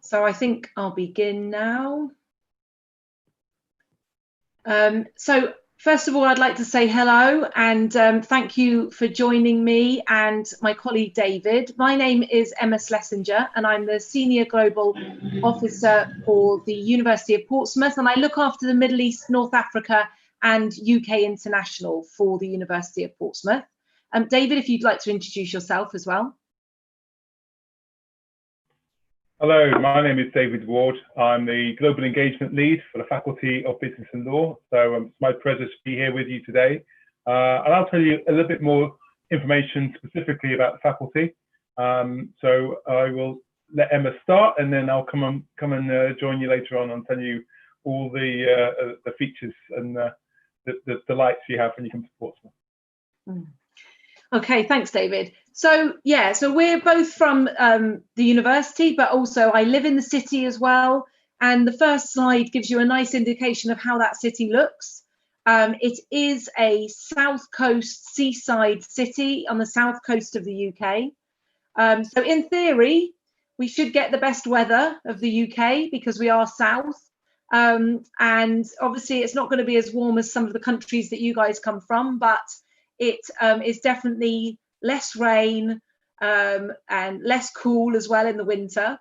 So I think I'll begin now. So first of all, I'd like to say hello and thank you for joining me and my colleague David. My name is Emma Schlesinger and I'm the Senior Global Officer for the University of Portsmouth, and I look after the Middle East, North Africa and UK International for the University of Portsmouth. David, if you'd like to introduce yourself as well. Hello, my name is David Ward. I'm the Global Engagement Lead for the Faculty of Business and Law. So it's my pleasure to be here with you today. And I'll tell you a little bit more information specifically about the faculty. So I will let Emma start and then I'll come and join you later on and tell you all the features and the delights you have when you come to Portsmouth. Okay, thanks, David. So yeah, so we're both from the university, but also I live in the city as well. And the first slide gives you a nice indication of how that city looks. It is a south coast seaside city on the south coast of the UK. So in theory, we should get the best weather of the UK because we are south. And obviously it's not going to be as warm as some of the countries that you guys come from, but it is definitely less rain and less cool as well in the winter.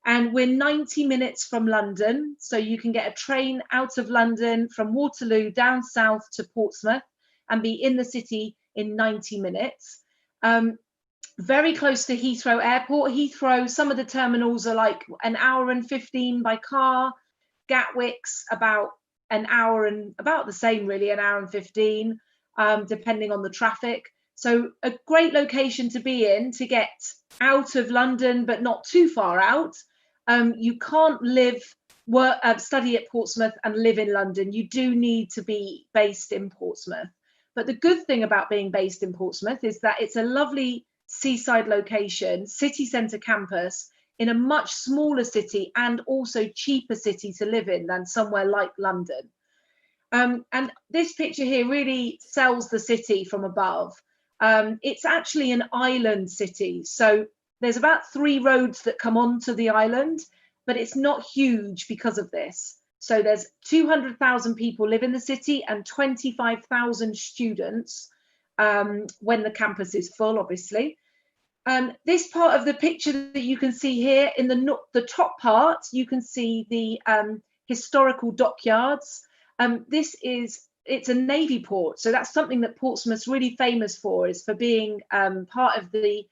And we're 90 minutes from London, so you can get a train out of London from Waterloo down south to Portsmouth and be in the city in 90 minutes. Very close to Heathrow Airport. Heathrow, some of the terminals are like an hour and 15 by car. Gatwick's about an hour and about the same really, an hour and 15. Depending on the traffic. So a great location to be in to get out of London, but not too far out. You can't live, work, study at Portsmouth and live in London. You do need to be based in Portsmouth. But the good thing about being based in Portsmouth is that it's a lovely seaside location, city centre campus in a much smaller city and also cheaper city to live in than somewhere like London. And this picture here really sells the city from above. It's actually an island city. So there's about 3 roads that come onto the island, but it's not huge because of this. So there's 200,000 people live in the city and 25,000 students when the campus is full, obviously. This part of the picture that you can see here in the top part, you can see the historical dockyards. It's a Navy port, so that's something that Portsmouth's really famous for, is for being part of the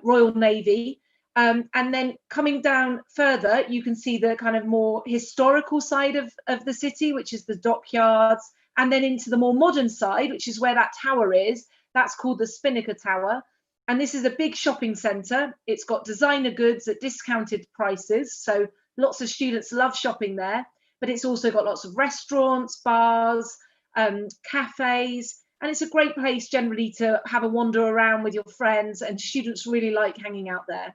Royal Navy. And then coming down further, you can see the kind of more historical side of the city, which is the dockyards, and then into the more modern side, which is where that tower is. That's called the Spinnaker Tower. And this is a big shopping centre. It's got designer goods at discounted prices, so lots of students love shopping there. But it's also got lots of restaurants, bars, cafes, and it's a great place generally to have a wander around with your friends, and students really like hanging out there.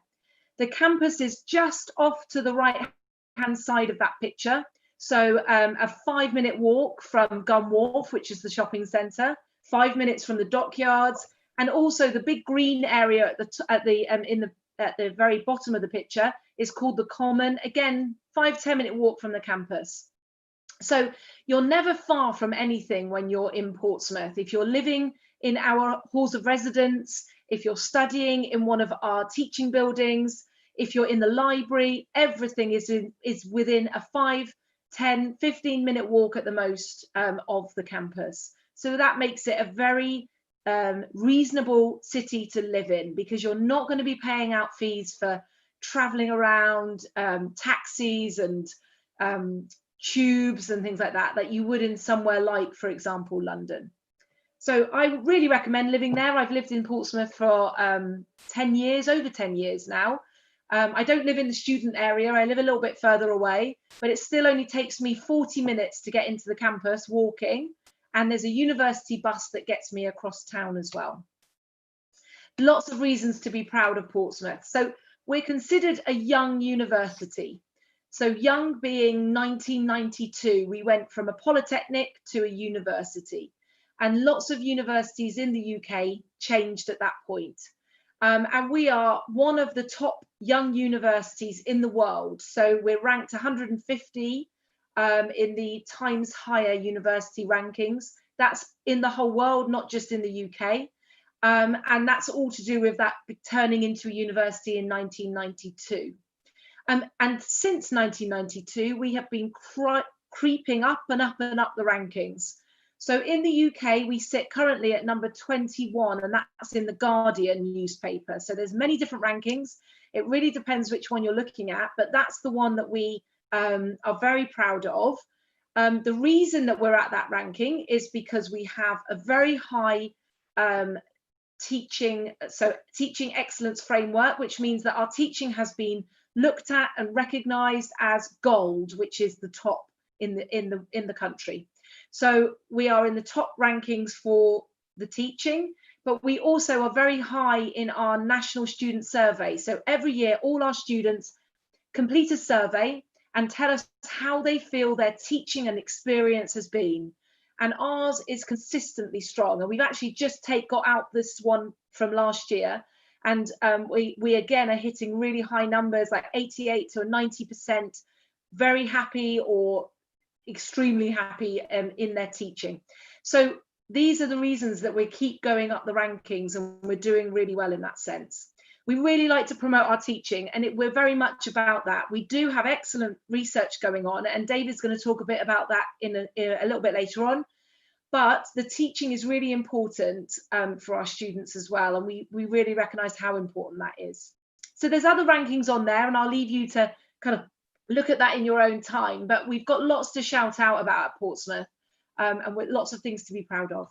The campus is just off to the right-hand side of that picture. So a 5-minute walk from Gun Wharf, which is the shopping centre, 5 minutes from the dockyards, and also the big green area at the very bottom of the picture is called the Common. Again, 5-10 minute walk from the campus. So you're never far from anything when you're in Portsmouth. If you're living in our halls of residence, if you're studying in one of our teaching buildings, if you're in the library, everything is within a 5, 10, 15 minute walk at the most of the campus. So that makes it a very reasonable city to live in, because you're not going to be paying out fees for traveling around, taxis and tubes and things like that you would in somewhere like, for example, London. So I really recommend living there. I've lived in Portsmouth for 10 years, over 10 years now. I don't live in the student area. I live a little bit further away, but it still only takes me 40 minutes to get into the campus walking. And there's a university bus that gets me across town as well. Lots of reasons to be proud of Portsmouth. So we're considered a young university. So young being 1992, we went from a polytechnic to a university. And lots of universities in the UK changed at that point. And we are one of the top young universities in the world. So we're ranked 150 in the Times Higher University rankings. That's in the whole world, not just in the UK. And that's all to do with that turning into a university in 1992. And since 1992, we have been creeping up and up and up the rankings. So in the UK, we sit currently at number 21, and that's in the Guardian newspaper. So there's many different rankings. It really depends which one you're looking at, but that's the one that we are very proud of. The reason that we're at that ranking is because we have a very high teaching excellence framework, which means that our teaching has been looked at and recognized as gold, which is the top in the country. So we are in the top rankings for the teaching, but we also are very high in our national student survey. So every year, all our students complete a survey and tell us how they feel their teaching and experience has been. And ours is consistently strong. And we've actually just got out this one from last year. And we again are hitting really high numbers, like 88 to 90%, very happy or extremely happy in their teaching. So these are the reasons that we keep going up the rankings, and we're doing really well in that sense. We really like to promote our teaching, and we're very much about that. We do have excellent research going on, and David's going to talk a bit about that in a little bit later on. But the teaching is really important for our students as well, and we really recognise how important that is. So there's other rankings on there, and I'll leave you to kind of look at that in your own time, but we've got lots to shout out about at Portsmouth, and with lots of things to be proud of.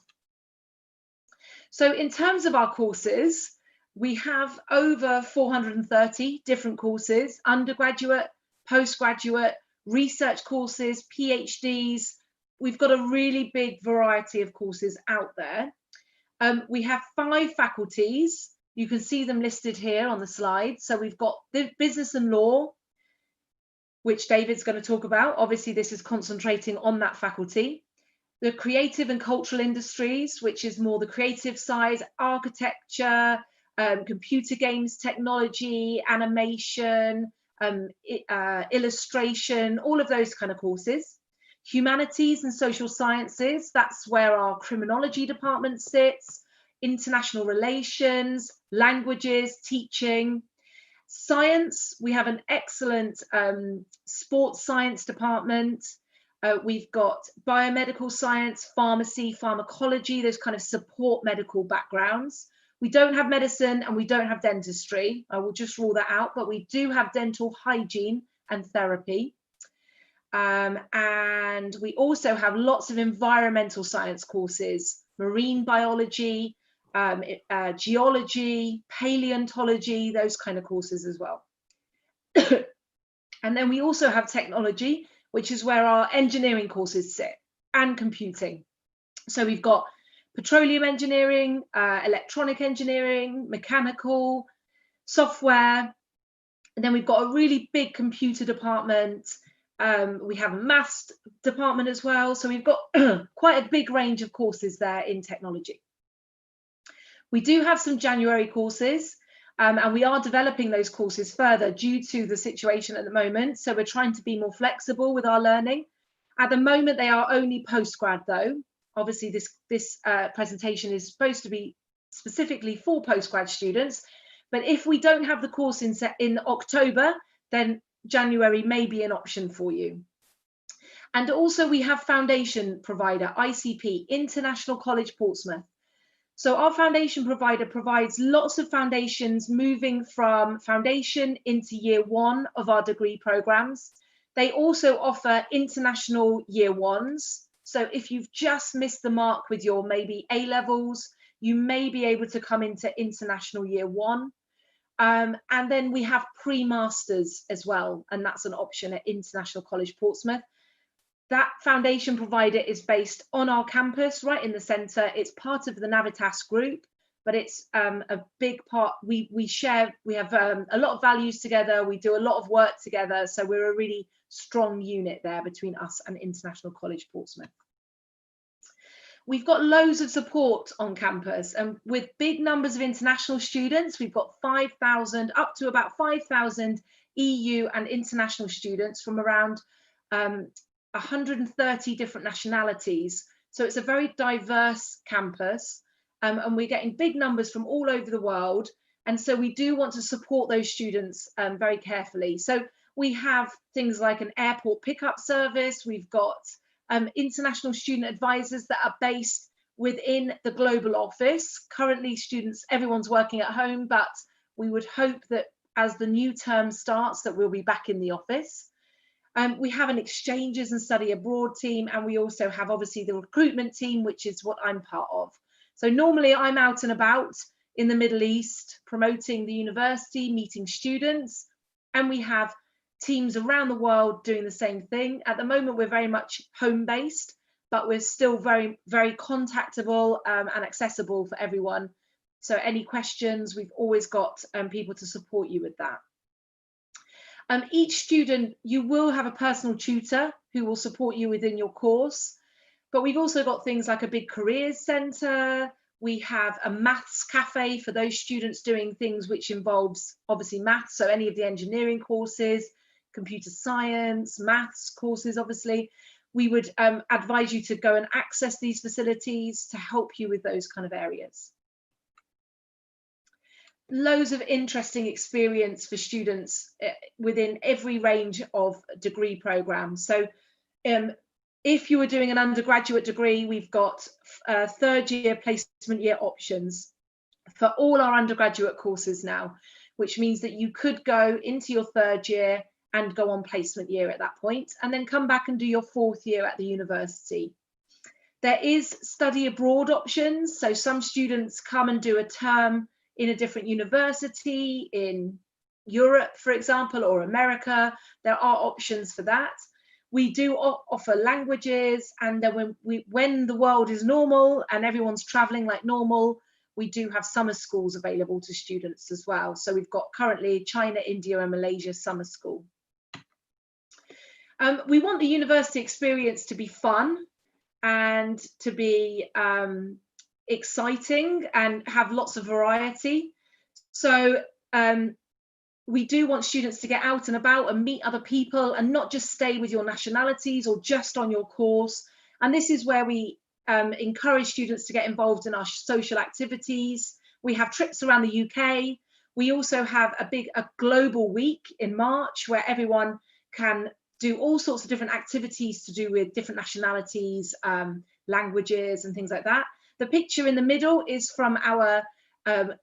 So in terms of our courses, we have over 430 different courses: undergraduate, postgraduate, research courses, PhDs. We've got a really big variety of courses out there. We have 5 faculties. You can see them listed here on the slide. So we've got the business and law, which David's going to talk about. Obviously, this is concentrating on that faculty. The creative and cultural industries, which is more the creative side: architecture, computer games, technology, animation, illustration, all of those kind of courses. Humanities and social sciences, that's where our criminology department sits. International relations, languages, teaching. Science, we have an excellent sports science department. We've got biomedical science, pharmacy, pharmacology, those kind of support medical backgrounds. We don't have medicine and we don't have dentistry. I will just rule that out, but we do have dental hygiene and therapy. And we also have lots of environmental science courses: marine biology, geology, paleontology, those kind of courses as well. And then we also have technology, which is where our engineering courses sit, and computing. So we've got petroleum engineering, electronic engineering, mechanical, software, and then we've got a really big computer department. We have a maths department as well. So we've got quite a big range of courses there in technology. We do have some January courses, and we are developing those courses further due to the situation at the moment. So we're trying to be more flexible with our learning. At the moment, they are only postgrad though. Obviously, this presentation is supposed to be specifically for postgrad students. But if we don't have the course in October, then January may be an option for you. And also we have foundation provider, ICP, International College Portsmouth. So our foundation provider provides lots of foundations moving from foundation into year 1 of our degree programs. They also offer international year 1s. So if you've just missed the mark with your maybe A levels, you may be able to come into international year 1. And then we have pre-masters as well, and that's an option at International College Portsmouth. That foundation provider is based on our campus, right in the centre. It's part of the Navitas group, but it's a big part. We have a lot of values together. We do a lot of work together, so we're a really strong unit there between us and International College Portsmouth. We've got loads of support on campus, and with big numbers of international students, we've got 5,000, up to about 5,000 EU and international students from around 130 different nationalities. So it's a very diverse campus, and we're getting big numbers from all over the world. And so we do want to support those students very carefully. So we have things like an airport pickup service. We've got international student advisors that are based within the global office. Currently, students, everyone's working at home, but we would hope that as the new term starts, that we'll be back in the office. We have an exchanges and study abroad team, and we also have obviously the recruitment team, which is what I'm part of. So normally I'm out and about in the Middle East, promoting the university, meeting students, and we have teams around the world doing the same thing. At the moment, we're very much home-based, but we're still very, very contactable and accessible for everyone. So any questions, we've always got people to support you with that. Each student, you will have a personal tutor who will support you within your course, but we've also got things like a big careers centre. We have a maths cafe for those students doing things which involves obviously maths, so any of the engineering courses, computer science, maths courses, obviously. We would advise you to go and access these facilities to help you with those kind of areas. Loads of interesting experience for students within every range of degree programs. So if you were doing an undergraduate degree, we've got third year placement year options for all our undergraduate courses now, which means that you could go into your third year and go on placement year at that point, and then come back and do your fourth year at the university. There is study abroad options. So some students come and do a term in a different university in Europe, for example, or America. There are options for that. We do offer languages, and then when the world is normal and everyone's traveling like normal, we do have summer schools available to students as well. So we've got currently China, India and Malaysia summer school. We want the university experience to be fun and to be exciting and have lots of variety. So we do want students to get out and about and meet other people and not just stay with your nationalities or just on your course. And this is where we encourage students to get involved in our social activities. We have trips around the UK. We also have a global week in March where everyone can do all sorts of different activities to do with different nationalities, languages and things like that. The picture in the middle is from our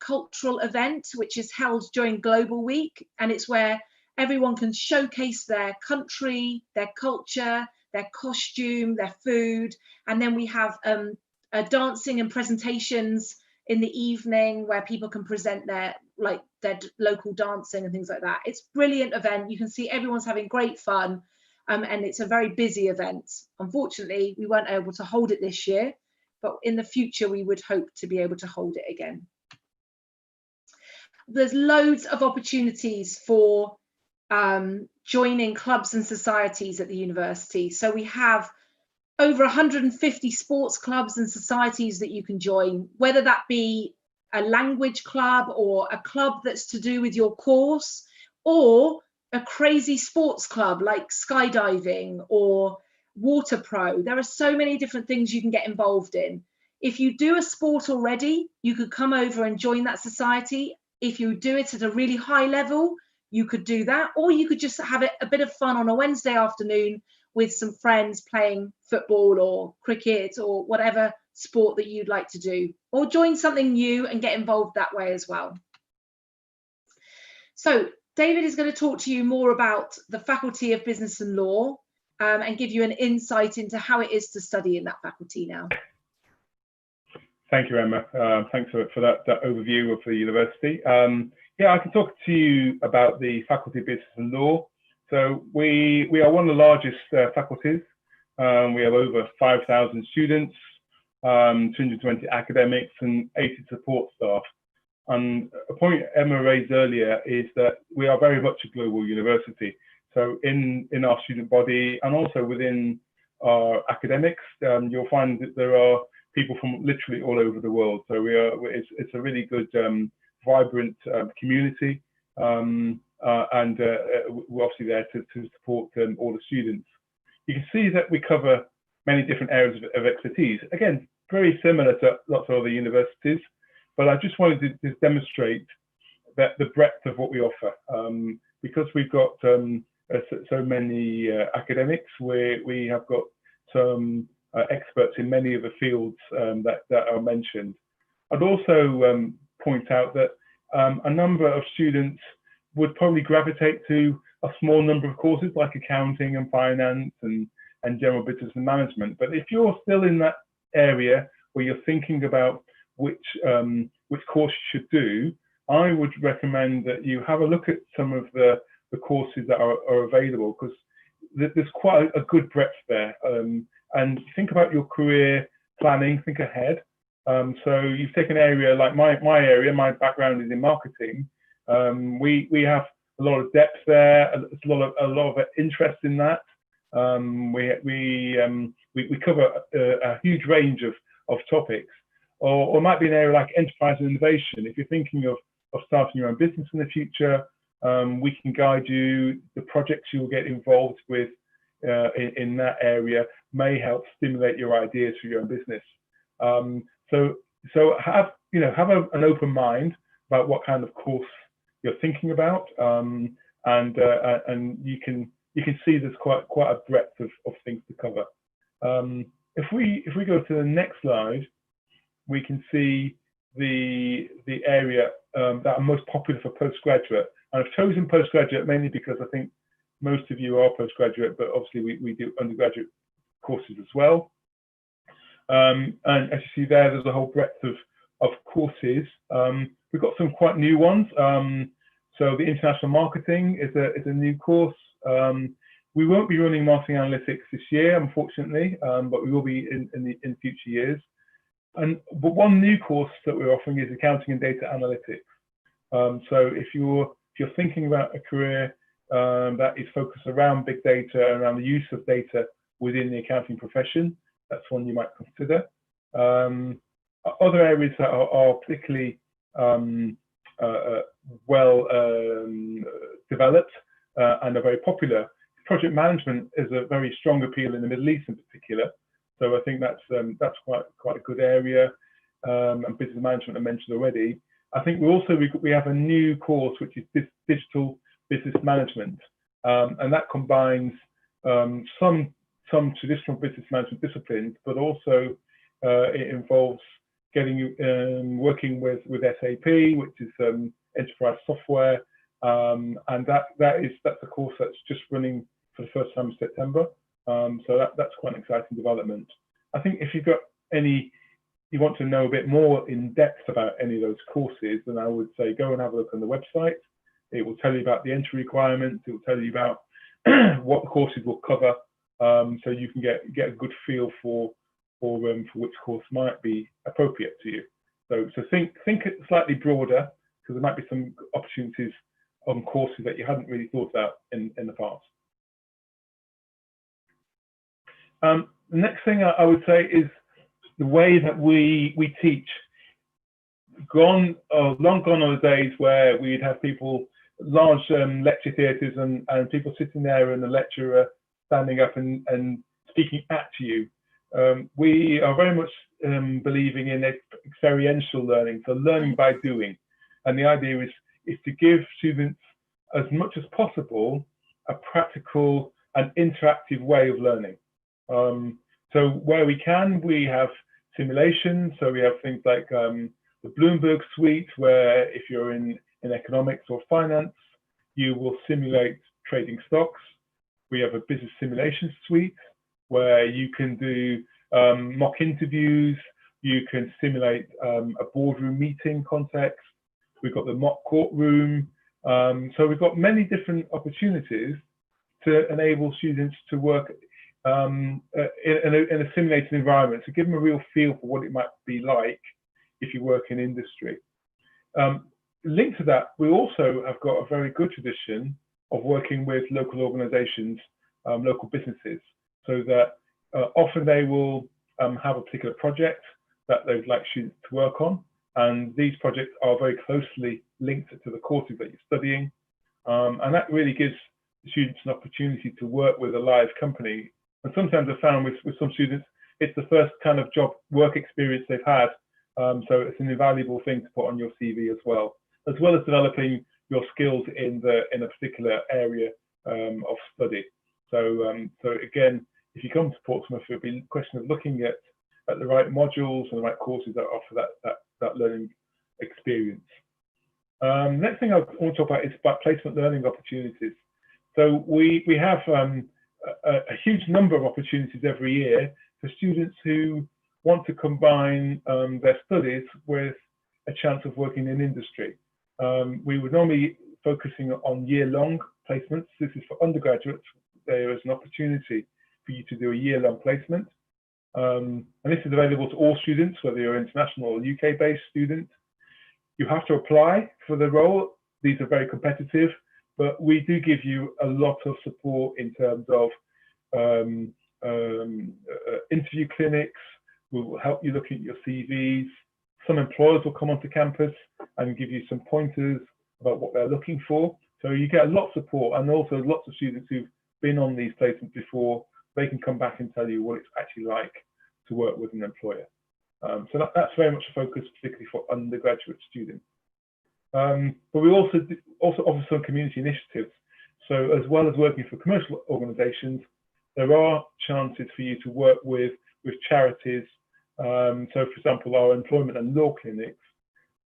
cultural event, which is held during Global Week, and it's where everyone can showcase their country, their culture, their costume, their food, and then we have dancing and presentations in the evening where people can present their local dancing and things like that. It's a brilliant event. You can see everyone's having great fun, and it's a very busy event. Unfortunately, we weren't able to hold it this year, but in the future we would hope to be able to hold it again. There's loads of opportunities for joining clubs and societies at the university. So we have over 150 sports clubs and societies that you can join, whether that be a language club or a club that's to do with your course, or a crazy sports club like skydiving or water pro. There are so many different things you can get involved in. If you do a sport already, you could come over and join that society. If you do it at a really high level, you could do that, or you could just have a bit of fun on a Wednesday afternoon with some friends playing football or cricket or whatever sport that you'd like to do, or join something new and get involved that way as well. So David is going to talk to you more about the Faculty of Business and Law and give you an insight into how it is to study in that faculty now. Thank you, Emma. Thanks for that overview of the university. Yeah, I can talk to you about the Faculty of Business and Law. So we are one of the largest faculties. We have over 5,000 students, 220 academics and 80 support staff. And a point Emma raised earlier is that we are very much a global university. So in our student body and also within our academics, you'll find that there are people from literally all over the world. So it's a really good, vibrant community, and we're obviously there to support all the students. You can see that we cover many different areas of expertise. Again, very similar to lots of other universities, but I just wanted to just demonstrate that the breadth of what we offer, because we've got so many academics. We have got some experts in many of the fields that are mentioned. I'd also point out that a number of students would probably gravitate to a small number of courses like accounting and finance and general business and management. But if you're still in that area where you're thinking about which course you should do, I would recommend that you have a look at some of the courses that are available, because there's quite a good breadth there. And think about your career planning, think ahead. So you've taken an area like my area, my background is in marketing. We have a lot of depth there, a lot of interest in that. We cover a huge range of topics, or it might be an area like enterprise and innovation. If you're thinking of starting your own business in the future, we can guide you. The projects you'll get involved with in that area may help stimulate your ideas for your own business. So have an open mind about what kind of course you're thinking about, and you can see there's quite a breadth of things to cover. If we go to the next slide, we can see the area that are most popular for postgraduate. And I've chosen postgraduate mainly because I think most of you are postgraduate, but obviously we do undergraduate courses as well. And as you see there's a whole breadth of courses. We've got some quite new ones. So the international marketing is a new course. We won't be running marketing analytics this year, unfortunately, but we will be in future years. But one new course that we're offering is accounting and data analytics. So if you're thinking about a career that is focused around big data, around the use of data within the accounting profession, that's one you might consider. Other areas that are particularly well developed and are very popular. Project management is a very strong appeal in the Middle East in particular. So I think that's quite a good area. And business management I mentioned already. I think we have a new course which is digital business management, and that combines some traditional business management disciplines, but also it involves working with SAP, which is enterprise software, and that's a course that's just running for the first time in September. So that's quite an exciting development. I think if you want to know a bit more in depth about any of those courses, then I would say go and have a look on the website. It will tell you about the entry requirements. It will tell you about what the courses will cover, so you can get a good feel for which course might be appropriate to you. So think slightly broader, because there might be some opportunities on courses that you hadn't really thought about in the past. The next thing I would say is the way that we teach. Long gone are the days where we'd have people, large lecture theatres and people sitting there and the lecturer standing up and speaking at you. We are very much believing in experiential learning, so learning by doing. And the idea is to give students as much as possible a practical and interactive way of learning. So where we can, we have simulations. So we have things like the Bloomberg suite, where if you're in economics or finance, you will simulate trading stocks. We have a business simulation suite where you can do mock interviews, you can simulate a boardroom meeting context. We've got the mock courtroom. So we've got many different opportunities to enable students to work in a simulated environment, to give them a real feel for what it might be like if you work in industry. Linked to that, we also have got a very good tradition of working with local organisations, local businesses, so that often they will have a particular project that they would like students to work on. And these projects are very closely linked to the courses that you're studying. And that really gives the students an opportunity to work with a live company. And sometimes I've found with some students, it's the first kind of job work experience they've had. So it's an invaluable thing to put on your CV as well as developing your skills in a particular area of study. So again, if you come to Portsmouth, it'll be a question of looking at the right modules and the right courses that offer that learning experience. Next thing I want to talk about is about placement learning opportunities. So we have a huge number of opportunities every year for students who want to combine their studies with a chance of working in industry. We would normally focusing on year-long placements. This is for undergraduates. There is an opportunity for you to do a year-long placement. And this is available to all students, whether you're an international or UK-based student. You have to apply for the role. These are very competitive, but we do give you a lot of support in terms of interview clinics. We will help you look at your CVs. Some employers will come onto campus and give you some pointers about what they're looking for. So you get a lot of support, and also lots of students who've been on these placements before, they can come back and tell you what it's actually like to work with an employer. So that's very much a focus, particularly for undergraduate students. But we also offer some community initiatives. So as well as working for commercial organisations, there are chances for you to work with charities. So for example, our employment and law clinics,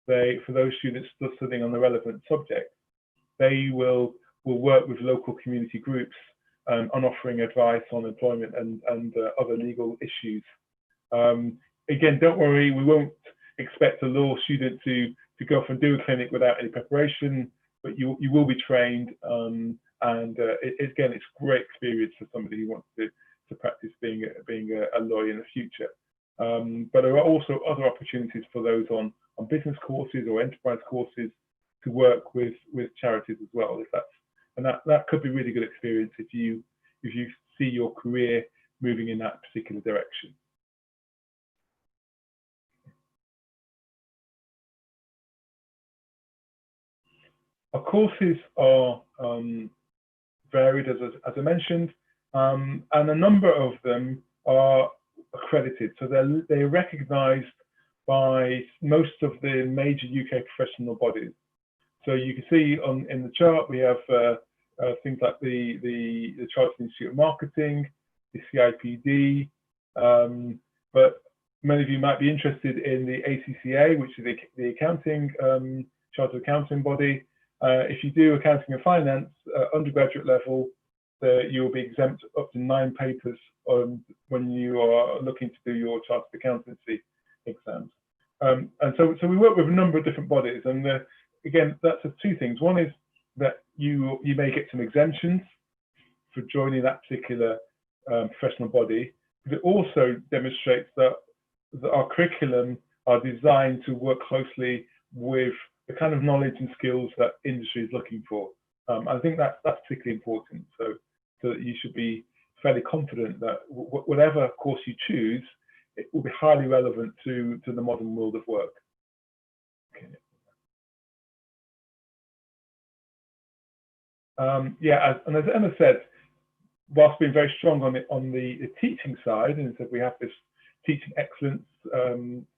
for those students still studying on the relevant subject, they will work with local community groups on offering advice on employment and other legal issues. Again, don't worry, we won't expect a law student to go off and do a clinic without any preparation, but you will be trained, and again, it's a great experience for somebody who wants to practice being a lawyer in the future. But there are also other opportunities for those on business courses or enterprise courses to work with charities as well. That could be really good experience if you see your career moving in that particular direction. Our courses are varied, as I mentioned, and a number of them are accredited. So they're recognised by most of the major UK professional bodies. So you can see in the chart we have things like the Chartered Institute of Marketing, the CIPD, but many of you might be interested in the ACCA, which is the accounting chartered accounting body. If you do accounting and finance undergraduate level, you will be exempt up to 9 papers when you are looking to do your chartered accountancy exams. And so we work with a number of different bodies, and again, that's two things. One is that you may get some exemptions for joining that particular professional body, but it also demonstrates that our curriculum are designed to work closely with the kind of knowledge and skills that industry is looking for. I think that's particularly important. So that you should be fairly confident that whatever course you choose, it will be highly relevant to the modern world of work. Okay. And as Emma said, whilst being very strong on the teaching side, and so we have this Teaching Excellence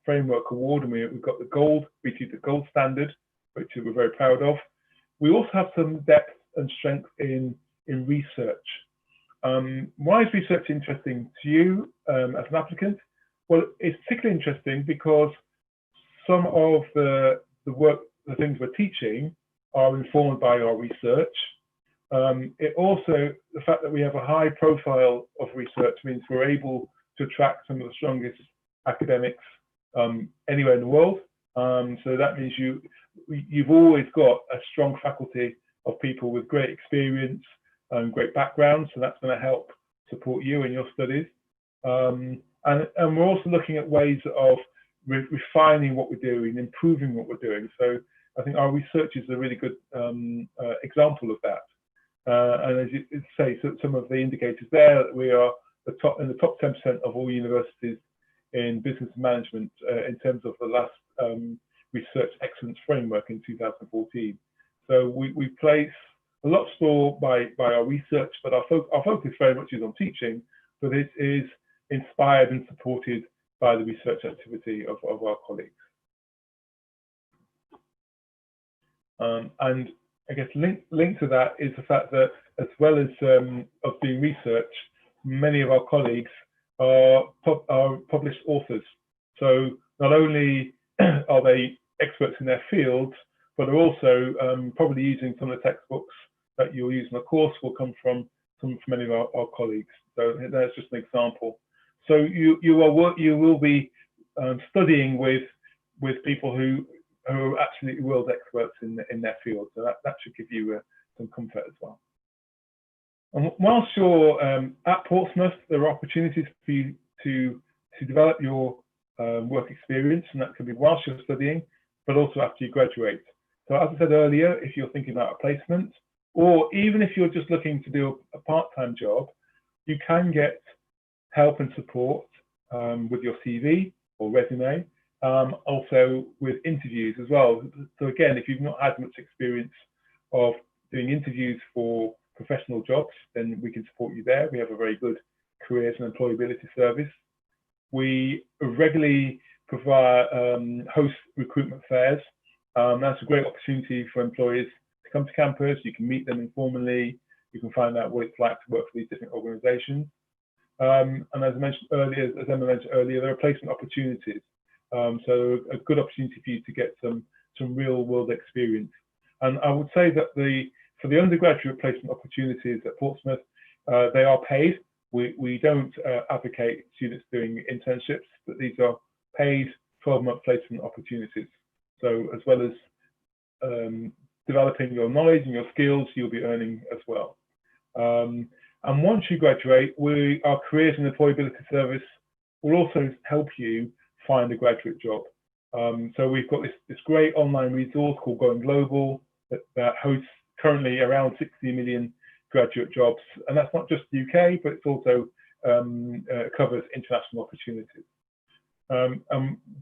Framework Award, and we've got the gold, we achieved the gold standard, which we're very proud of. We also have some depth and strength in research. Why is research interesting to you as an applicant? Well, it's particularly interesting because some of the things we're teaching are informed by our research. It also, the fact that we have a high profile of research means we're able to attract some of the strongest academics anywhere in the world. So that means you've always got a strong faculty of people with great experience and great backgrounds, so that's going to help support you in your studies. And we're also looking at ways of refining what we're doing, improving what we're doing. So I think our research is a really good example of that. And as you say, so some of the indicators there, that we are in the top 10% of all universities in business management in terms of the last research excellence framework in 2014. So we place a lot of store by our research, but our focus very much is on teaching, but it is inspired and supported by the research activity of our colleagues. And I guess linked to that is the fact that, as well as of doing research, many of our colleagues are published authors. So not only are they experts in their fields, but are also probably using some of the textbooks that you'll use in the course will come from many of our colleagues. So that's just an example. So you will be studying with people who are absolutely world experts in their field. So that should give you some comfort as well. And whilst you're at Portsmouth, there are opportunities for you to develop your work experience, and that could be whilst you're studying, but also after you graduate. So as I said earlier, if you're thinking about a placement, or even if you're just looking to do a part-time job, you can get help and support with your CV or resume, also with interviews as well. So again, if you've not had much experience of doing interviews for professional jobs, then we can support you there. We have a very good careers and employability service. We regularly provide host recruitment fairs. That's a great opportunity for employers to come to campus. You can meet them informally. You can find out what it's like to work for these different organisations. And as I mentioned earlier, as Emma mentioned earlier, there are placement opportunities. So a good opportunity for you to get some real world experience. And I would say that for the undergraduate placement opportunities at Portsmouth, they are paid. We don't advocate students doing internships, but these are paid 12-month placement opportunities. So as well as developing your knowledge and your skills, you'll be earning as well. And once you graduate, our careers and employability service will also help you find a graduate job. So we've got this great online resource called Going Global that hosts currently around 60 million graduate jobs. And that's not just the UK, but it's also covers international opportunities.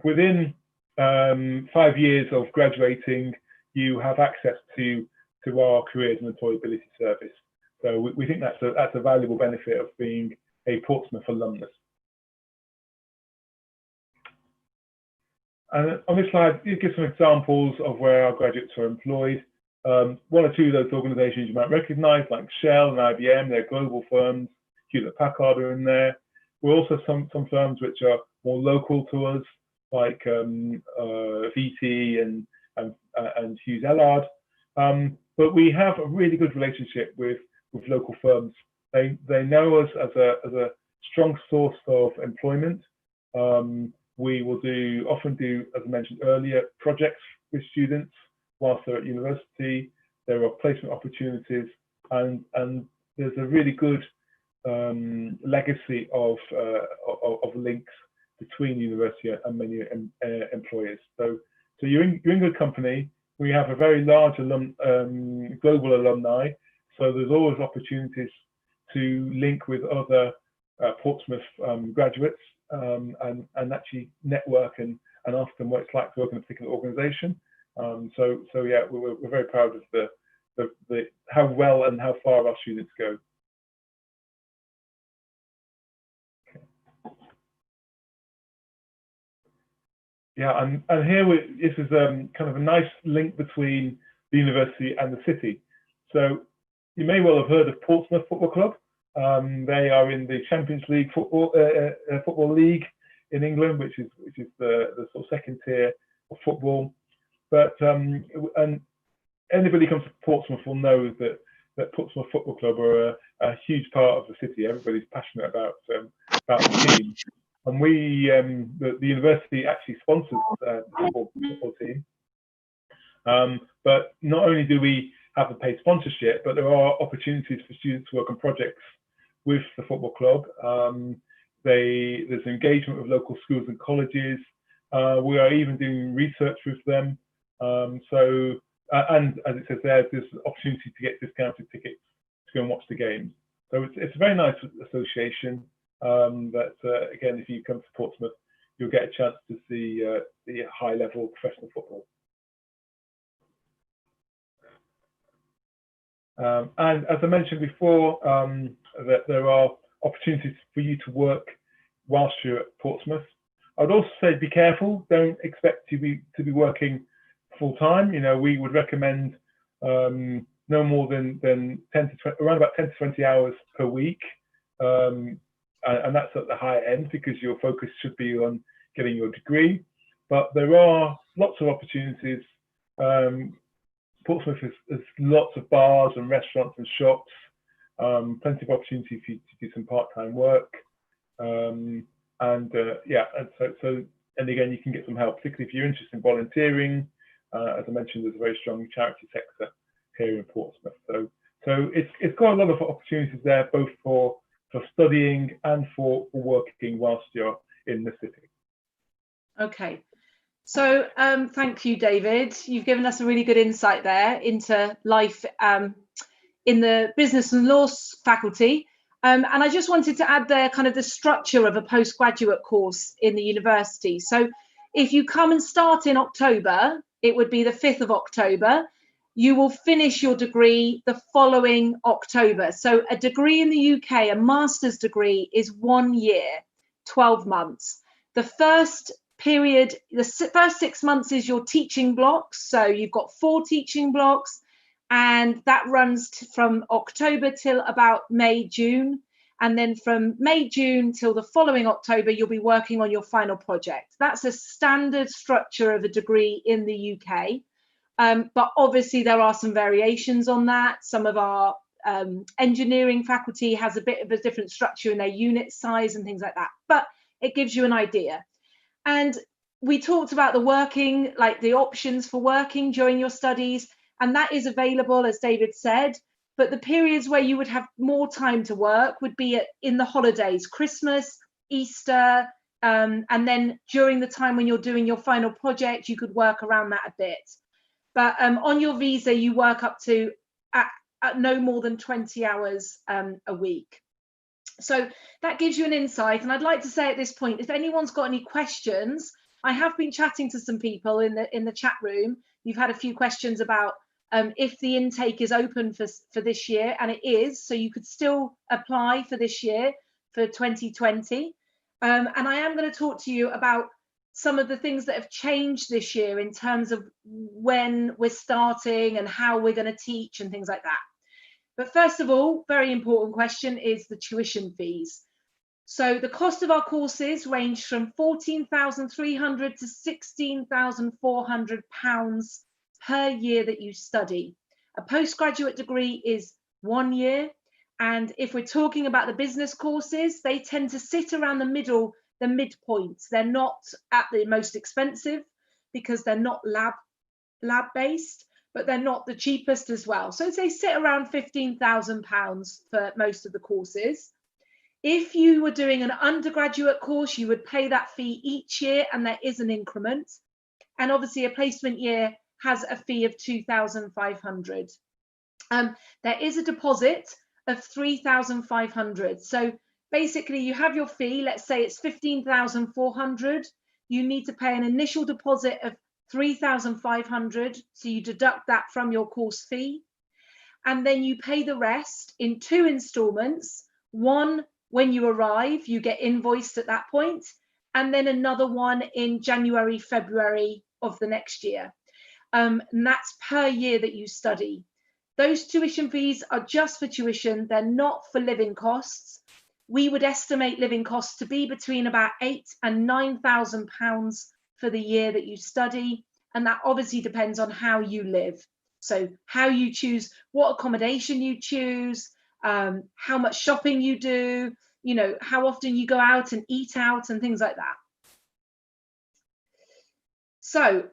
Within 5 years of graduating, you have access to our careers and employability service. So we think that's a valuable benefit of being a Portsmouth alumnus. And on this slide, you give some examples of where our graduates are employed. One or two of those organisations you might recognise, like Shell and IBM, they're global firms. Hewlett Packard are in there. We're also some firms which are more local to us, like VT and Hughes Ellard. But we have a really good relationship with local firms. They know us as a strong source of employment. We will often do, as I mentioned earlier, projects with students whilst they're at university. There are placement opportunities, and there's a really good legacy of links between the university and many employers. So you're in good company. We have a very large global alumni, so there's always opportunities to link with other Portsmouth graduates and actually network and ask them what it's like to work in a particular organisation. So yeah, we're very proud of how well and how far our students go. Yeah, and here this is kind of a nice link between the university and the city. So you may well have heard of Portsmouth Football Club. They are in the Champions League football league in England, which is the sort of second tier of football. But and anybody who comes to Portsmouth will know that Portsmouth Football Club are a huge part of the city. Everybody's passionate about the team. And the university actually sponsors the football team. But not only do we have the paid sponsorship, but there are opportunities for students to work on projects with the football club. There's engagement with local schools and colleges. We are even doing research with them. And as it says there, there's opportunity to get discounted tickets to go and watch the games. So it's a very nice association. That again, if you come to Portsmouth, you'll get a chance to see the high-level professional football. And as I mentioned before, that there are opportunities for you to work whilst you're at Portsmouth. I'd also say be careful. Don't expect to be working full time. You know, we would recommend no more than 10 to 20, around about 10 to 20 hours per week, and that's at the higher end because your focus should be on getting your degree. But there are lots of opportunities. Portsmouth has lots of bars and restaurants and shops, plenty of opportunity for you to do some part-time work, yeah, and again, you can get some help, particularly if you're interested in volunteering. As I mentioned, there's a very strong charity sector here in Portsmouth, so it's got a lot of opportunities there, both for studying and for working whilst you're in the city. Okay. So thank you, David. You've given us a really good insight there into life in the business and law faculty. And I just wanted to add there kind of the structure of a postgraduate course in the university. So if you come and start in October, it would be the 5th of October. You will finish your degree the following October. So a degree in the UK, a master's degree, is 1 year, 12 months. The first period, the first 6 months is your teaching blocks. So you've got 4 teaching blocks, and that runs from October till about May, June. And then from May, June till the following October, you'll be working on your final project. That's a standard structure of a degree in the UK. But obviously there are some variations on that. Some of our engineering faculty has a bit of a different structure in their unit size and things like that. But it gives you an idea. And we talked about the working, like the options for working during your studies, and that is available, as David said. But the periods where you would have more time to work would be in the holidays, Christmas, Easter, and then during the time when you're doing your final project, you could work around that a bit. But on your visa, you work up to at no more than 20 hours a week. So that gives you an insight. And I'd like to say at this point, if anyone's got any questions, I have been chatting to some people in the chat room. You've had a few questions about if the intake is open for this year, and it is, so you could still apply for this year, for 2020. And I am going to talk to you about some of the things that have changed this year in terms of when we're starting and how we're going to teach and things like that. But first of all, very important question is the tuition fees. So the cost of our courses range from £14,300 to £16,400 per year that you study. A postgraduate degree is 1 year. And if we're talking about the business courses, they tend to sit around the middle, the midpoint. They're not at the most expensive because they're not lab-based, but they're not the cheapest as well. So they sit around £15,000 for most of the courses. If you were doing an undergraduate course, you would pay that fee each year, and there is an increment. And obviously a placement year has a fee of £2,500. There is a deposit of £3,500. So basically you have your fee, let's say it's £15,400. You need to pay an initial deposit of £3,500. So you deduct that from your course fee. And then you pay the rest in 2 installments. One, when you arrive, you get invoiced at that point, and then another one in January, February of the next year. And that's per year that you study. Those tuition fees are just for tuition. They're not for living costs. We would estimate living costs to be between about £8,000 and £9,000 for the year that you study. And that obviously depends on how you live. So how you choose, what accommodation you choose, how much shopping you do, you know, how often you go out and eat out and things like that. So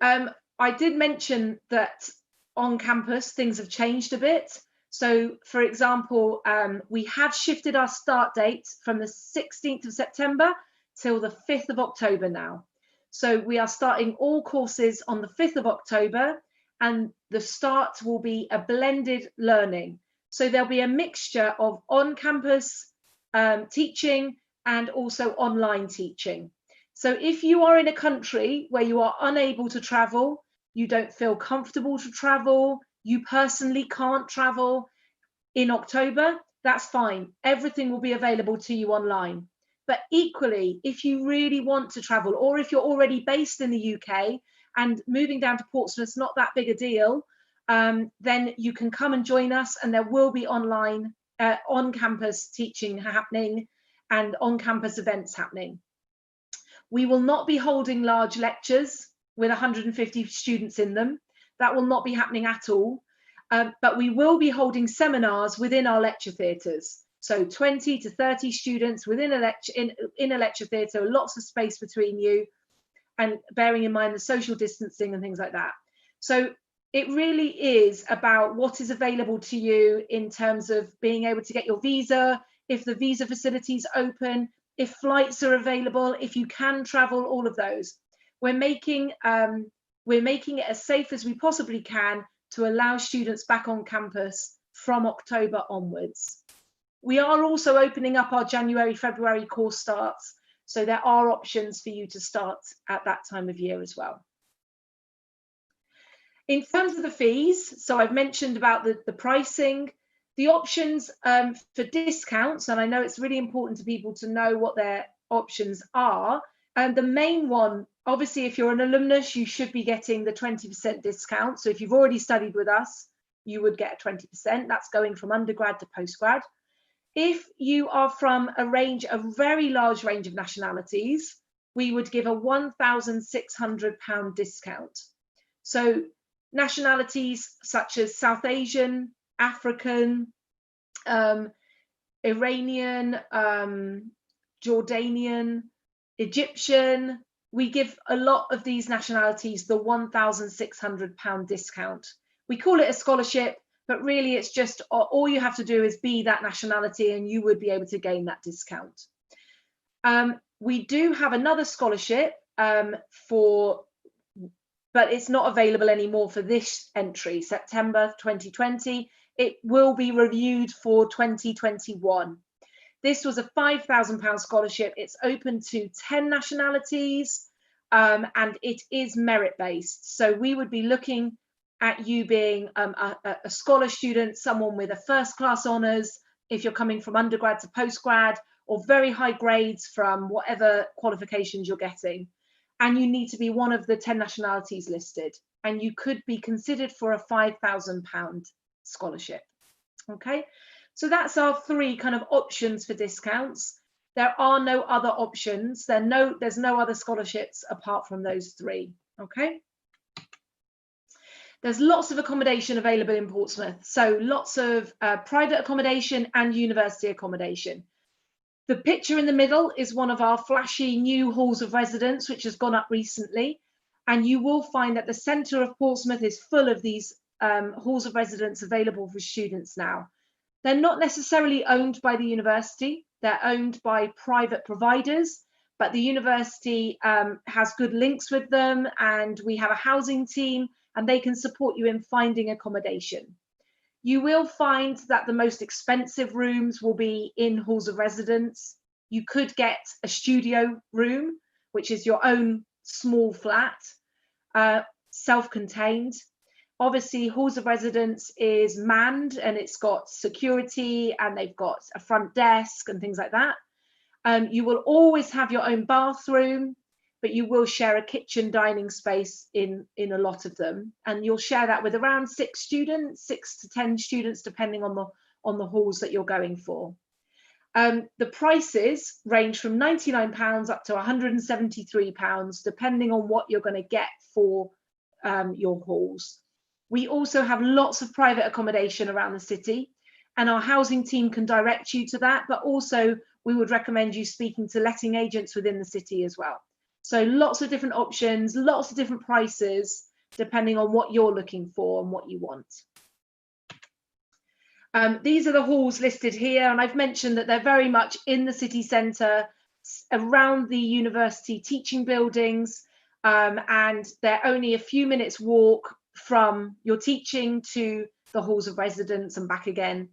I did mention that on campus things have changed a bit. So for example, we have shifted our start date from the 16th of September till the 5th of October now. So we are starting all courses on the 5th of October, and the start will be a blended learning. So there'll be a mixture of on-campus teaching and also online teaching. So if you are in a country where you are unable to travel, you don't feel comfortable to travel, you personally can't travel in October, that's fine. Everything will be available to you online. But equally, if you really want to travel, or if you're already based in the UK and moving down to Portsmouth is not that big a deal, then you can come and join us, and there will be online, on-campus teaching happening and on-campus events happening. We will not be holding large lectures with 150 students in them. That will not be happening at all. But we will be holding seminars within our lecture theatres. So 20 to 30 students within a lecture in a lecture theatre, lots of space between you, and bearing in mind the social distancing and things like that. So it really is about what is available to you in terms of being able to get your visa, if the visa facilities open, if flights are available, if you can travel, all of those. We're making it as safe as we possibly can to allow students back on campus from October onwards. We are also opening up our January, February course starts, so there are options for you to start at that time of year as well. In terms of the fees, so I've mentioned about the pricing, the options for discounts, and I know it's really important to people to know what their options are. And the main one, obviously, if you're an alumnus, you should be getting the 20% discount. So if you've already studied with us, you would get 20%. That's going from undergrad to postgrad. If you are from a very large range of nationalities, we would give a £1,600 discount. So nationalities such as South Asian, African, Iranian, Jordanian, Egyptian, we give a lot of these nationalities the £1,600 discount. We call it a scholarship, but really it's just all you have to do is be that nationality and you would be able to gain that discount. We do have another scholarship but it's not available anymore for this entry, September 2020. It will be reviewed for 2021. This was a £5,000 scholarship. It's open to 10 nationalities, and it is merit-based. So we would be looking at you being a scholar student, someone with a first-class honours, if you're coming from undergrad to postgrad, or very high grades from whatever qualifications you're getting. And you need to be one of the 10 nationalities listed. And you could be considered for a £5,000 scholarship. Okay. So that's our three kind of options for discounts. There are no other options. There's no other scholarships apart from those three. Okay. There's lots of accommodation available in Portsmouth. So lots of private accommodation and university accommodation. The picture in the middle is one of our flashy new halls of residence, which has gone up recently. And you will find that the centre of Portsmouth is full of these halls of residence available for students now. They're not necessarily owned by the university. They're owned by private providers, but the university has good links with them, and we have a housing team, and they can support you in finding accommodation. You will find that the most expensive rooms will be in halls of residence. You could get a studio room, which is your own small flat, self-contained. Obviously, halls of residence is manned and it's got security and they've got a front desk and things like that. You will always have your own bathroom, but you will share a kitchen dining space in a lot of them. And you'll share that with around 6 to 10 students, depending on the halls that you're going for. The prices range from £99 up to £173, depending on what you're going to get for your halls. We also have lots of private accommodation around the city, and our housing team can direct you to that, but also we would recommend you speaking to letting agents within the city as well. So lots of different options, lots of different prices, depending on what you're looking for and what you want. These are the halls listed here, and I've mentioned that they're very much in the city centre, around the university teaching buildings, and they're only a few minutes walk from your teaching to the halls of residence and back again.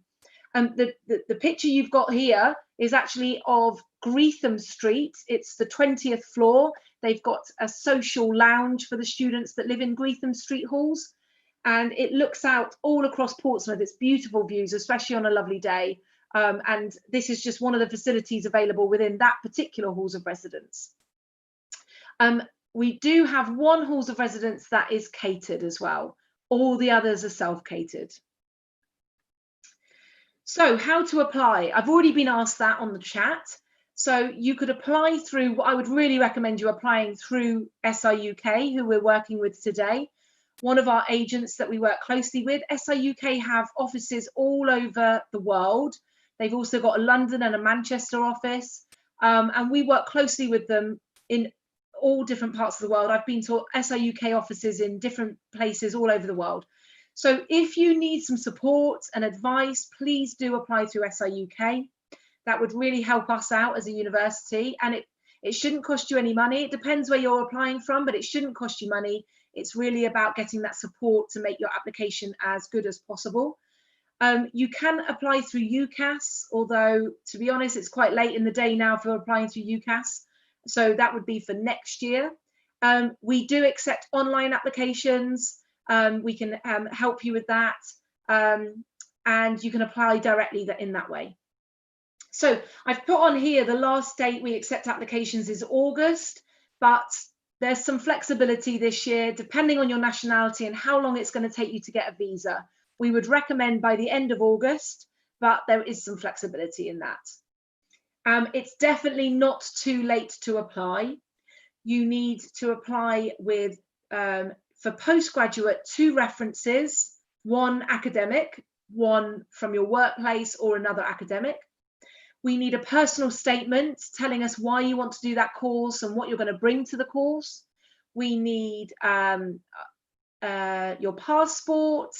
The picture you've got here is actually of Greetham Street. It's the 20th floor. They've got a social lounge for the students that live in Greetham Street halls, and it looks out all across Portsmouth. It's beautiful views, especially on a lovely day. And this is just one of the facilities available within that particular halls of residence. We do have one halls of residence that is catered as well. All the others are self-catered. So how to apply? I've already been asked that on the chat. So you could apply through, I would really recommend you applying through SIUK, who we're working with today. One of our agents that we work closely with. SIUK have offices all over the world. They've also got a London and a Manchester office. And we work closely with them in all different parts of the world. I've been to SIUK offices in different places all over the world. So if you need some support and advice, please do apply through SIUK. That would really help us out as a university, and it shouldn't cost you any money. It depends where you're applying from, but it shouldn't cost you money. It's really about getting that support to make your application as good as possible. You can apply through UCAS, although to be honest, it's quite late in the day now for applying through UCAS. So that would be for next year. We do accept online applications. We can help you with that, and you can apply directly in that way. So I've put on here the last date we accept applications is August, but there's some flexibility this year depending on your nationality and how long it's going to take you to get a visa. We would recommend by the end of August, but there is some flexibility in that. It's definitely not too late to apply. You need to apply with for postgraduate 2 references, 1 academic, 1 from your workplace or another academic. We need a personal statement telling us why you want to do that course and what you're going to bring to the course. We need your passport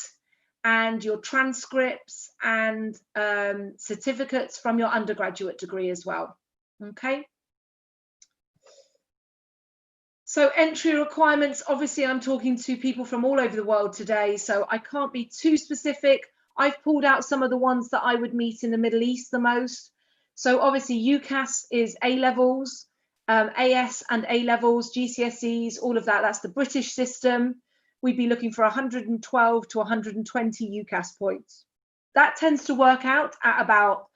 and your transcripts and certificates from your undergraduate degree as well. Okay. So entry requirements, obviously I'm talking to people from all over the world today, so I can't be too specific. I've pulled out some of the ones that I would meet in the Middle East the most. So obviously UCAS is A-levels, AS and A-levels, GCSEs, all of that. That's the British system. We'd be looking for 112 to 120 UCAS points. That tends to work out at about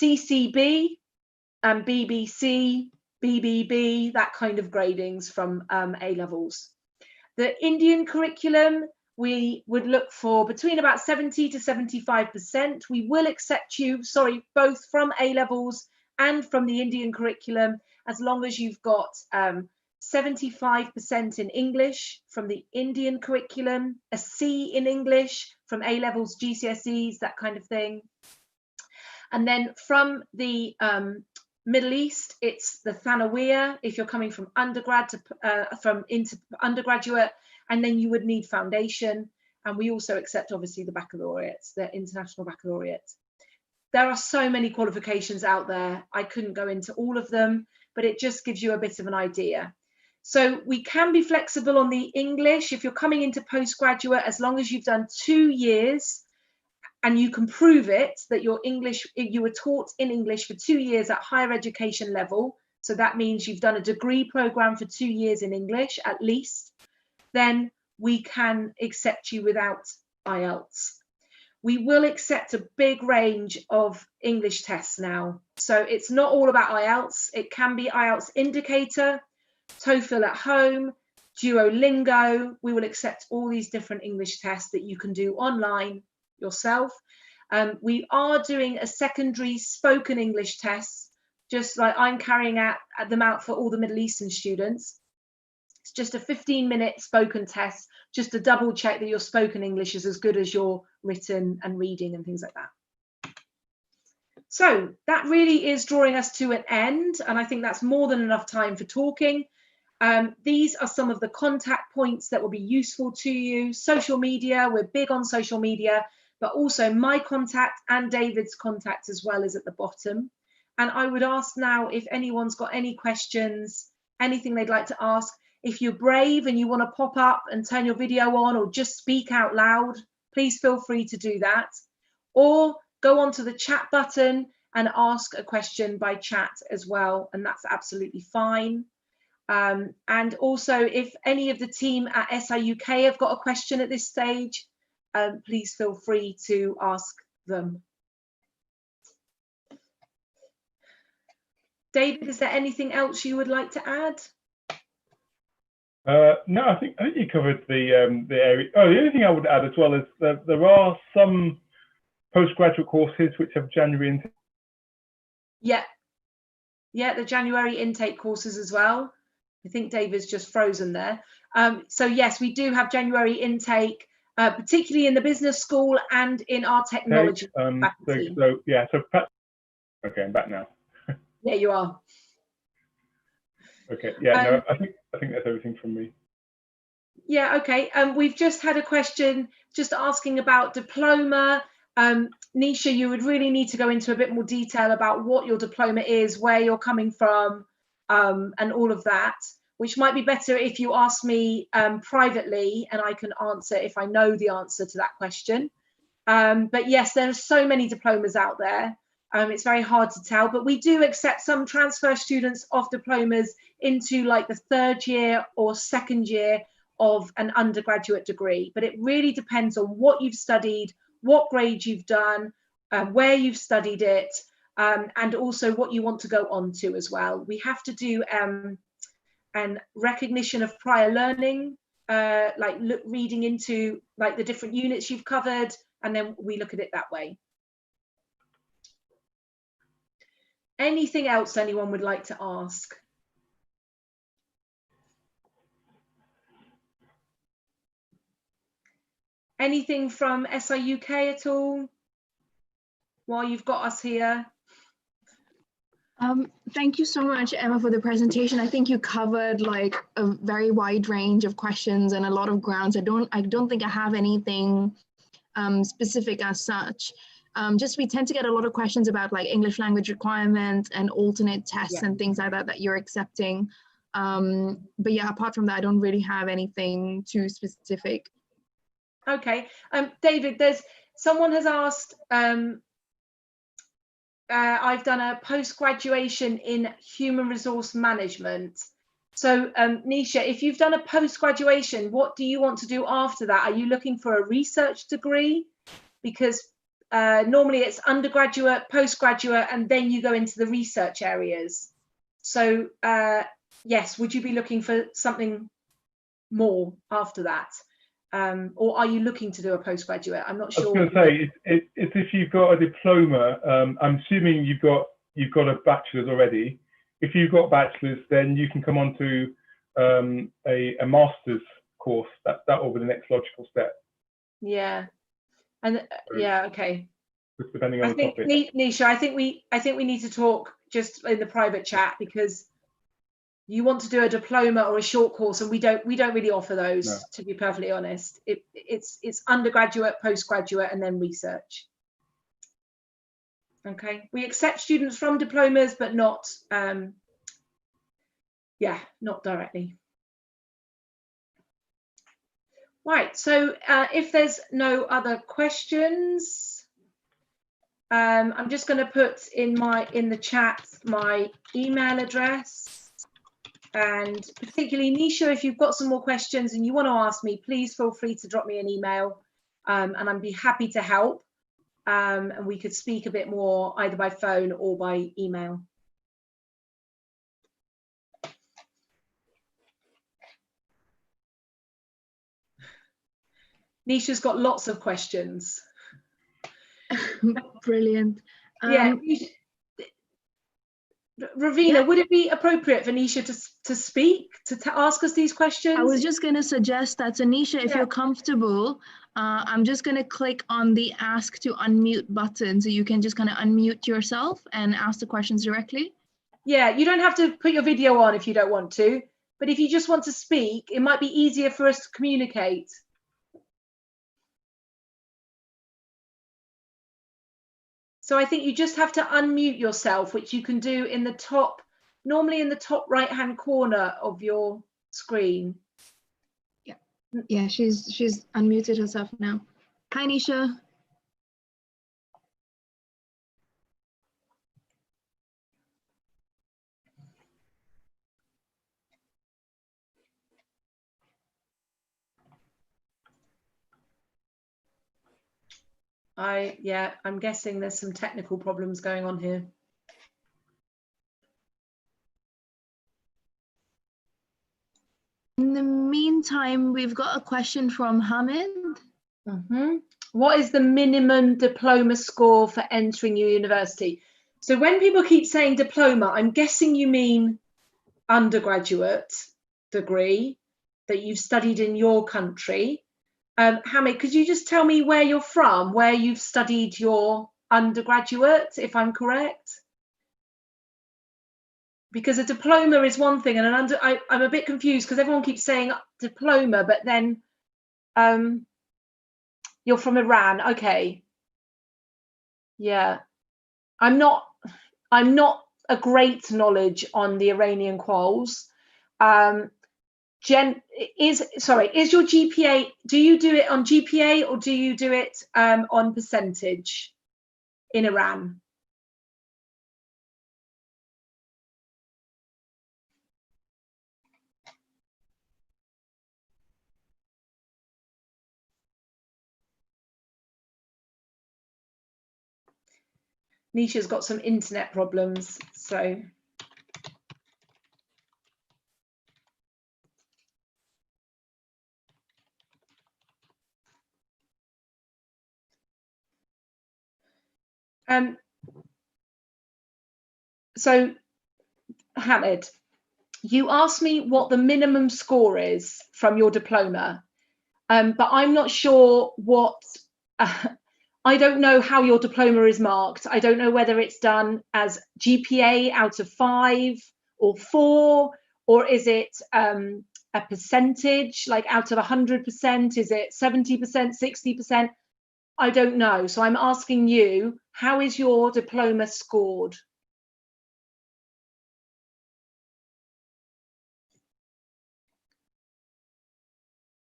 CCB and BBC, BBB, that kind of gradings from A-levels. The Indian curriculum, we would look for between about 70 to 75%. We will accept you, both from A-levels and from the Indian curriculum, as long as you've got 75% in English from the Indian curriculum, a C in English from A-levels, GCSEs, that kind of thing. And then from the Middle East, it's the Thanawiya, if you're coming from undergrad to into undergraduate, and then you would need foundation. And we also accept obviously the baccalaureates, the international baccalaureate. There are so many qualifications out there. I couldn't go into all of them, but it just gives you a bit of an idea. So we can be flexible on the English. If you're coming into postgraduate, as long as you've done 2 years and you can prove it, that your English, you were taught in English for 2 years at higher education level, so that means you've done a degree program for 2 years in English at least, then we can accept you without IELTS. We will accept a big range of English tests now. So it's not all about IELTS. It can be IELTS indicator, TOEFL at home, Duolingo. We will accept all these different English tests that you can do online yourself. We are doing a secondary spoken English test, just like I'm carrying them out for all the Middle Eastern students. It's just a 15-minute spoken test, just to double check that your spoken English is as good as your written and reading and things like that. So that really is drawing us to an end, and I think that's more than enough time for talking. These are some of the contact points that will be useful to you. Social media, we're big on social media, but also my contact and David's contact as well is at the bottom. And I would ask now if anyone's got any questions, anything they'd like to ask. If you're brave and you want to pop up and turn your video on or just speak out loud, please feel free to do that. Or go onto the chat button and ask a question by chat as well, and that's absolutely fine. And also, if any of the team at SIUK have got a question at this stage, please feel free to ask them. David, is there anything else you would like to add? No, I think you covered the area. Oh, the only thing I would add as well is that there are some postgraduate courses which have January intake. Yeah, the January intake courses as well. I think David's just frozen there. So yes, we do have January intake, particularly in the business school and in our technology faculty. Okay, I'm back now. Yeah, you are. Okay, yeah, no, I think that's everything from me. Yeah, okay. We've just had a question just asking about diploma. Nisha, you would really need to go into a bit more detail about what your diploma is, where you're coming from, and all of that, which might be better if you ask me privately, and I can answer if I know the answer to that question. But yes, there are so many diplomas out there. It's very hard to tell, but we do accept some transfer students of diplomas into like the 3rd year or 2nd year of an undergraduate degree. But it really depends on what you've studied, what grade you've done, where you've studied it, and also what you want to go on to as well. We have to do an recognition of prior learning, reading into like the different units you've covered, and then we look at it that way. Anything else anyone would like to ask? Anything from SIUK at all while you've got us here? Thank you so much, Emma, for the presentation. I think you covered like a very wide range of questions and a lot of grounds. I don't think I have anything specific as such. Just we tend to get a lot of questions about like English language requirements and alternate tests and things like that you're accepting. But yeah, apart from that, I don't really have anything too specific. Okay, David, someone has asked, I've done a post-graduation in human resource management. So Nisha, if you've done a post-graduation, what do you want to do after that? Are you looking for a research degree? Because normally it's undergraduate, postgraduate, and then you go into the research areas. So yes, would you be looking for something more after that? Or are you looking to do a postgraduate? I'm not sure. I was going to say, it's if you've got a diploma, I'm assuming you've got a bachelor's already. If you've got bachelor's, then you can come on to a master's course. That will be the next logical step. Yeah, and yeah, okay. Just depending on the topic. Nisha, I think we need to talk just in the private chat, because you want to do a diploma or a short course, and we don't really offer those. No. To be perfectly honest, it's undergraduate, postgraduate, and then research. Okay, we accept students from diplomas, but not not directly. Right, so if there's no other questions, I'm just going to put in the chat my email address. And particularly, Nisha, if you've got some more questions and you want to ask me, please feel free to drop me an email, and I'd be happy to help. And we could speak a bit more either by phone or by email. Nisha's got lots of questions. Brilliant. Yeah. Ravina, would it be appropriate for Nisha to speak, to ask us these questions? I was just going to suggest that. So Nisha, if you're comfortable, I'm just going to click on the ask to unmute button, so you can just kind of unmute yourself and ask the questions directly. Yeah, you don't have to put your video on if you don't want to, but if you just want to speak, it might be easier for us to communicate. So I think you just have to unmute yourself, which you can do in the top, normally in the top right-hand corner of your screen. Yeah, she's unmuted herself now. Hi, Nisha. I'm guessing there's some technical problems going on here. In the meantime, we've got a question from Hamid. What is the minimum diploma score for entering your university? So when people keep saying diploma, I'm guessing you mean undergraduate degree that you've studied in your country. Hamid, could you just tell me where you're from, where you've studied your undergraduate, if I'm correct? Because a diploma is one thing, and I'm a bit confused because everyone keeps saying diploma, but then you're from Iran. Okay. Yeah. I'm not a great knowledge on the Iranian quals. Is your GPA, do you do it on GPA or do you do it on percentage in Iran? Nisha's got some internet problems, so. So, Hamid, you asked me what the minimum score is from your diploma, but I'm not sure what, I don't know how your diploma is marked. I don't know whether it's done as GPA out of 5 or 4, or is it a percentage, like out of 100%? Is it 70%, 60%? I don't know. So I'm asking you, how is your diploma scored?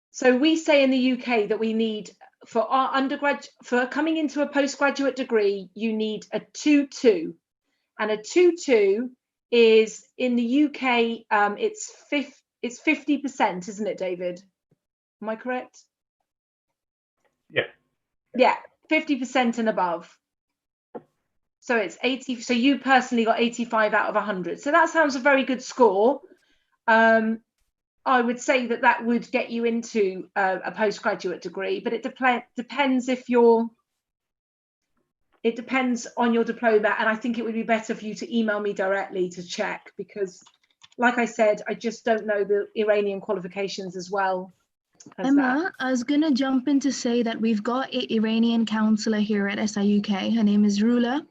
So we say in the UK that we need, for our undergrad, for coming into a postgraduate degree, you need a 2-2, and a 2-2 is in the UK, it's 50%, isn't it, David? Am I correct? Yeah. Yeah, 50% and above. So it's 80. So you personally got 85 out of 100. So that sounds a very good score. I would say that that would get you into a postgraduate degree, but it depends if you're, it depends on your diploma, and I think it would be better for you to email me directly to check, because like I said, I just don't know the Iranian qualifications as well as Emma, that. I was gonna jump in to say that we've got an Iranian counselor here at SIUK. Her name is Rula.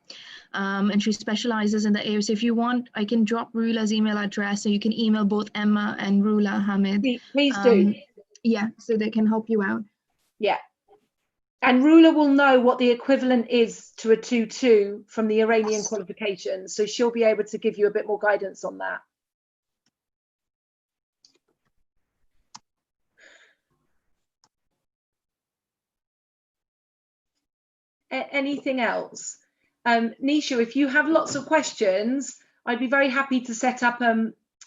And she specializes in the area. So if you want, I can drop Rula's email address, so you can email both Emma and Rula, Hamid. Please do. Yeah, so they can help you out. Yeah. And Rula will know what the equivalent is to a 2-2 from the Iranian qualifications. So she'll be able to give you a bit more guidance on that. Anything else? Nisha, if you have lots of questions, I'd be very happy to set up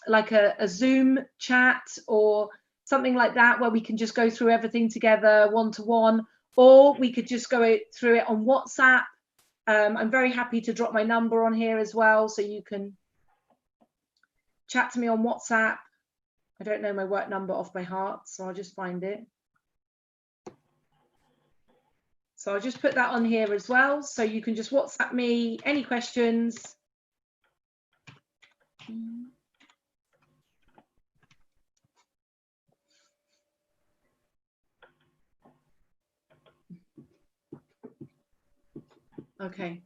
like a Zoom chat or something like that, where we can just go through everything together one-to-one, or we could just go through it on WhatsApp. I'm very happy to drop my number on here as well, so you can chat to me on WhatsApp. I don't know my work number off by heart, so I'll just find it. So I'll just put that on here as well, so you can just WhatsApp me any questions. Okay.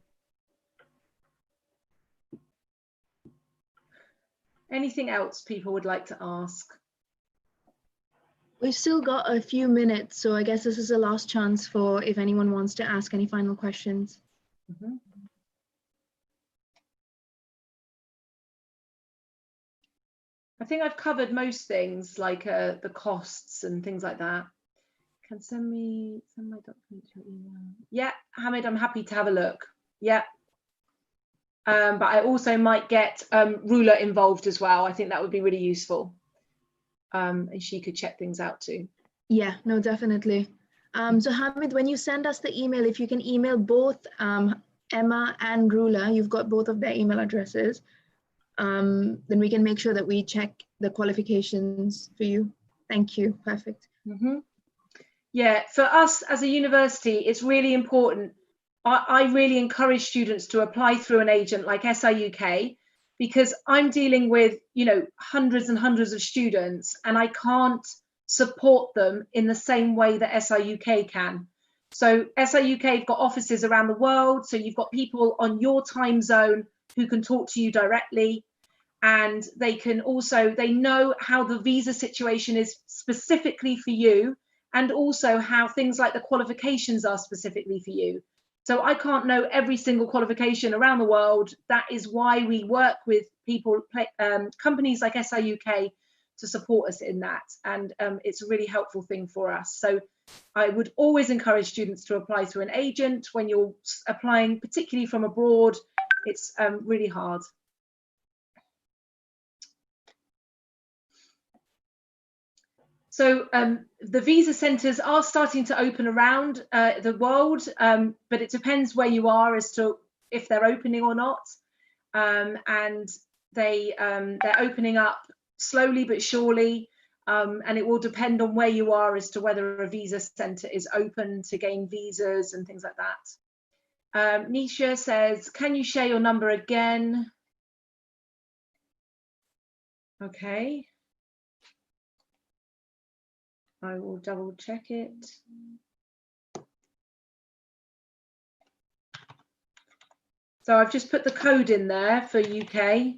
Anything else people would like to ask? We've still got a few minutes, so I guess this is the last chance for if anyone wants to ask any final questions. Mm-hmm. I think I've covered most things, like the costs and things like that. Can send my document to your email. Yeah, Hamid, I'm happy to have a look. Yeah. But I also might get Rula involved as well. I think that would be really useful. And she could check things out too. Yeah, no, definitely. So Hamid, when you send us the email, if you can email both Emma and Rula, you've got both of their email addresses, then we can make sure that we check the qualifications for you. Thank you. Perfect. Mm-hmm. Yeah, for us as a university, it's really important. I really encourage students to apply through an agent like SI UK, because I'm dealing with, you know, hundreds and hundreds of students, and I can't support them in the same way that SI UK can. So SI UK have got offices around the world, so you've got people on your time zone who can talk to you directly, and they can also, they know how the visa situation is specifically for you, and also how things like the qualifications are specifically for you. So I can't know every single qualification around the world. That is why we work with people, companies like SI UK, to support us in that. And it's a really helpful thing for us. So I would always encourage students to apply through an agent when you're applying, particularly from abroad. It's really hard. So the visa centres are starting to open around the world, but it depends where you are as to if they're opening or not. And they're opening up slowly but surely, and it will depend on where you are as to whether a visa centre is open to gain visas and things like that. Nisha says, can you share your number again? Okay. I will double check it. So I've just put the code in there for UK.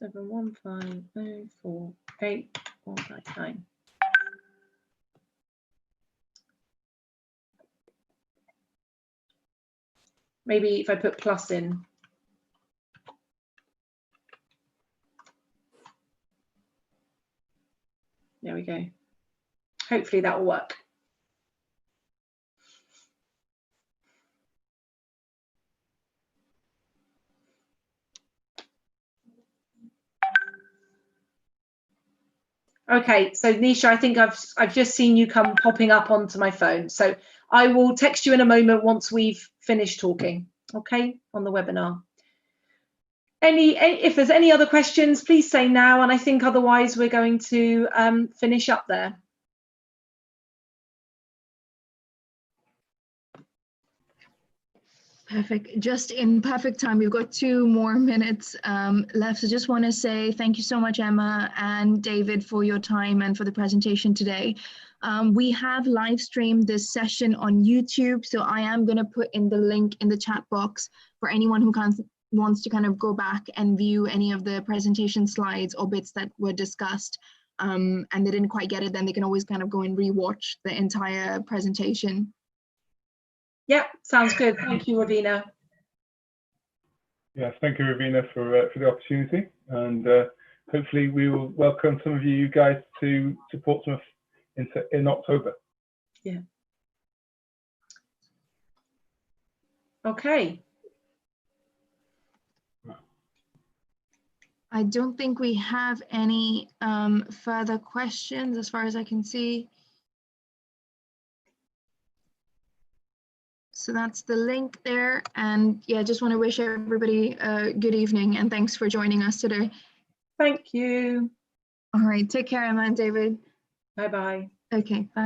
715048159. Maybe if I put plus in. There we go. Hopefully that will work. Okay, so Nisha, I think I've just seen you come popping up onto my phone. So I will text you in a moment once we've finished talking, okay, on the webinar. If there's any other questions, please say now, and I think otherwise we're going to finish up there. Perfect. Just in perfect time. We've got 2 more minutes left. So just want to say thank you so much, Emma and David, for your time and for the presentation today. We have live streamed this session on YouTube, so I am going to put in the link in the chat box for anyone who wants to kind of go back and view any of the presentation slides or bits that were discussed, and they didn't quite get it, then they can always kind of go and rewatch the entire presentation. Yeah, sounds good. Thank you, Ravina. Yes, thank you, Ravina, for the opportunity, and hopefully we will welcome some of you guys to Portsmouth in October. Yeah. Okay. I don't think we have any further questions as far as I can see. So that's the link there. And yeah, just want to wish everybody a good evening and thanks for joining us today. Thank you. All right, take care, Emma and David. Bye-bye. Okay, bye.